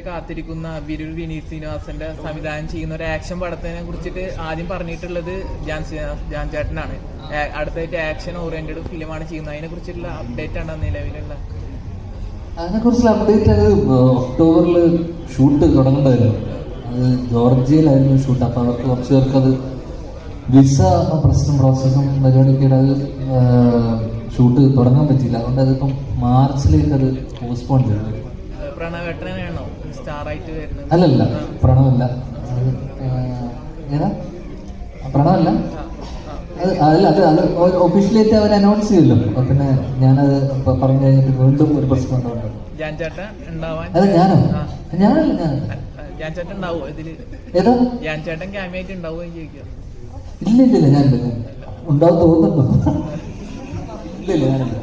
കാത്തിരിക്കുന്ന വിരൂർ വിനീത് ശ്രീനിവാസന്റെ സംവിധാനം ചെയ്യുന്ന ഒരു ആക്ഷൻ പടത്തിനെ കുറിച്ചിട്ട് ആദ്യം പറഞ്ഞിട്ടുള്ളത് ജാൻ ചേട്ടനാണ്. അടുത്തായിട്ട് ആക്ഷൻ ഓറിയന്റഡ് ഫിലിമാണ് ചെയ്യുന്നത്. അതിനെ കുറിച്ചിട്ടുള്ള അപ്ഡേറ്റ് ആണ് നിലവിലുള്ള. അതിനെക്കുറിച്ചുള്ള അപ്ഡേറ്റ് അത് ഒക്ടോബറിൽ ഷൂട്ട് തുടങ്ങേണ്ടതായിരുന്നു. അത് ജോർജിയയിലായിരുന്നു ഷൂട്ട്. അപ്പോൾ അവർക്ക് കുറച്ച് പേർക്ക് അത് വിസ പ്രശ്നം പ്രോസസ്സും പരിപാടിയൊക്കെ അത് ഷൂട്ട് തുടങ്ങാൻ പറ്റിയില്ല. അതുകൊണ്ട് അതിപ്പം മാർച്ചിലേക്ക് അത് പോസ്റ്റ്പോൺ ചെയ്തു. പ്രണവേട്ടനാണോ സ്റ്റാർ ആയിട്ട് വരുന്നത്? അല്ലല്ല, പ്രണവല്ല. ഏതാ പ്രണവല്ല, അത് ഒഫീഷ്യലായിട്ട് അവർ അനൗൺസ് ചെയ്യല്ലോ. അപ്പൊ പിന്നെ ഞാനത് പറഞ്ഞു കഴിഞ്ഞിട്ട് വീണ്ടും ഒരു പ്രശ്നം ഉണ്ടാവും. അതെ ഞാനോ? ഞാനല്ല. ഏതാ ഇല്ല ഞാനില്ല. ഉണ്ടാവും തോന്നുന്നുണ്ടോ? ഇല്ല ഞാനില്ല.